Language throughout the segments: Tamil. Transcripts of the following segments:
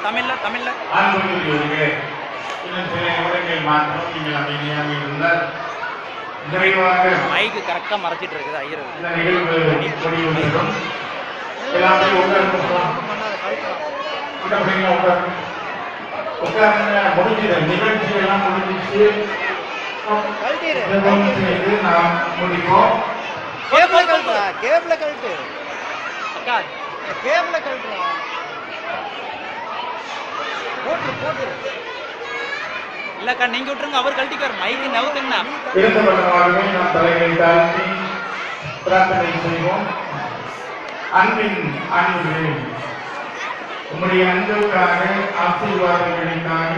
தமிழ்ல ஆண்களுக்கு இன்னும் சில நிமிடங்கள் மாத்திரம் நீங்கள் அமைதியாக இருந்தால் நிறைவாக மைக்கு கரெக்டாக மறைச்சிட்டு இருக்குது ஐயர். இந்த நிகழ்வு முடிவுறும். எல்லாத்தையும் உட்காருங்க. முடிஞ்சது, நிகழ்ச்சி எல்லாம் முடிஞ்சிச்சு. செய்து நாம் முடிப்போம். கேபிள கழட்டு போட்டு இல்லக்கா நீங்க விட்டுருங்க, அவர் கழட்டிக்கார். மைக்கு நவுத்துங்கண்ணா. இருந்தவர்களாகவே நாம் தலையை தாழ்த்தி பிரார்த்தனை செய்வோம். அன்பின் ஆண்டவரே, உம்முடைய அன்புக்காக, ஆசீர்வாதங்களுக்காக,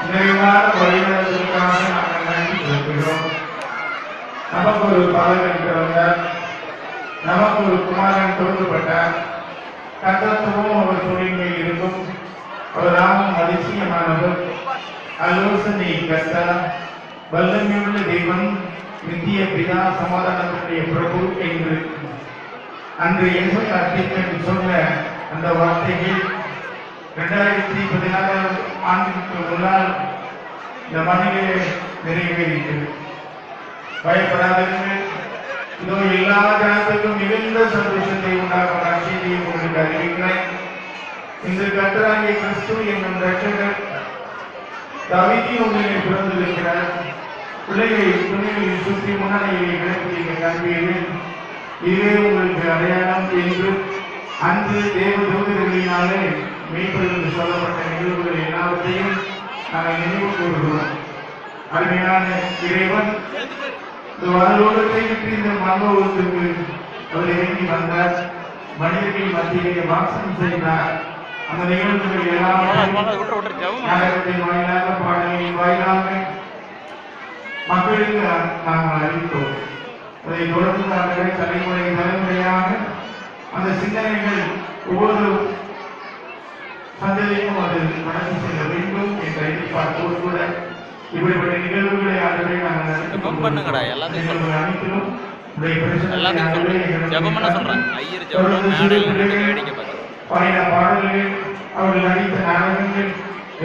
நிறைவான வழிநடத்துவதற்காக நாங்கள் நன்றி செலுத்துகிறோம். நமக்கு ஒரு பாலகன் பிறந்தார், நமக்கு ஒரு குமாரன் கொடுக்கப்பட்டார். கர்த்தத்துவம் அவர் தொழில்மையில் இருக்கும். அவர் நாமும் அதிசயமானவர், ஆலோசனை கர்த்தா, வல்லமையுள்ள தெய்வம், நித்திய பிதா, சமாதானத்துடைய பிரபு என்று அன்று இயேசு அத்தியன் சொன்ன அந்த வார்த்தைகள் 2016 ஆண்டுக்கு முன்னால் இந்த மண்ணிலே நிறைவேறியது. பயப்படாதீர்கள், இதோ எல்லா ஜனத்துக்கும் மிகுந்த சந்தோஷத்தை உண்டாகும் நற்செய்தியை உங்களுக்கு அறிவிக்கிறேன். இன்று கர்த்தராகிய கிறிஸ்து என்னும் ரட்சகர் தாவீது உங்களிலே பிறந்திருக்கிறார். பிள்ளைகளை துணிகளில் சுற்றி முன்னணியை கிடப்பதை காண்பீர்கள். இதுவே உங்களுக்கு அடையாளம் என்று அன்று தேவ தூதர்களினாலே மெய்ப்பொருள் சொல்லப்பட்ட நிகழ்வுகள் எல்லாவற்றையும் நாங்கள் நினைவு கூறுகிறோம். அருமையான இறைவன் வரலோகத்தை விட்டு இந்த மனோகத்துக்கு அவர் இறங்கி வந்தார். மனிதர்கள் மத்தியிலே வாசம் செய்தார். அந்த நிகழ்வுகள் எல்லாவற்றையும் நாடகத்தின் வாயிலாக, பாடலின் வாயிலாக மக்களுக்கு நாங்கள் அறிவித்தோம். அதை தொடர்ந்து நாங்கள் தலைமுறையாக அந்த சிந்தனைகள் ஒவ்வொரு சந்ததியும் அது நடத்தி செல்ல வேண்டும் என்ற எதிர்பார்ப்போடு கூட இப்படிப்பட்ட நிகழ்வுகளை ஆகவே நாங்கள் அனைத்திலும் பாடின பாடல்கள், அவர்கள் நடித்த நாடகங்கள்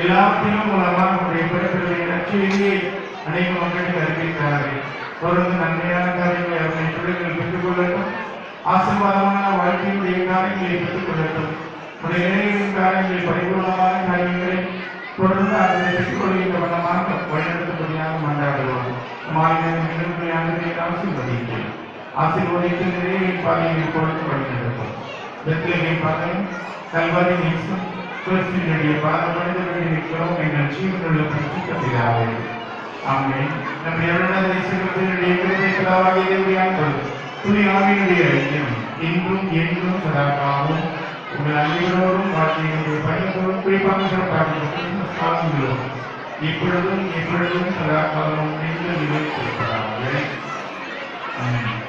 எல்லாத்திலும் மூலமாக நம்முடைய பிறப்புடைய நற்செய்தியை அநேக மக்களுக்கு அறிவிக்கிறார்கள். தொடர்ந்து நன்மையான காரியங்களை அவருடைய பிள்ளைகள் பெற்றுக் கொள்ளட்டும். ஆசீர்வாதமான வாழ்க்கையுடைய காரியங்களை பெற்றுக் கொள்ளட்டும். உடைய நினைவின் காரியங்களை, பரிபூர்ணமான காரியங்களை தொடர்ந்து அதனை பெற்றுக் கொள்கின்ற வண்ணமாக வழிநடத்தப்படியாக மன்றாடுவோம். நிகழ்வுகளை ஆசீர்வதிக்கிறேன். ஆசீர்வதித்து நிறைவின் பாதையை கொடுத்து வழிநடத்தும். பெத்லகேம் பாதையும் கல்வாரி நேசம் கிறிஸ்துவினுடைய பாதம் மனிதர்களை இருக்கிறோம் எங்கள் ஜீவனுள்ள பரிசுத்த பிதாவே. ஆமென். நம்முடைய தேசத்தினுடைய கிருபையாகிய தேவனாய் துணி ஆவியினுடைய ஐக்கியம் இன்றும் என்றும் சதாகாலமும் உங்கள் அனைவரோடும் வாழ்க்கையினுடைய பயணத்தோடும் குறிப்பாக சிறப்பாக இப்பொழுதும் எப்பொழுதும் சதாகாலமும் என்று நிலைத்திருப்பதாக. ஆமென்.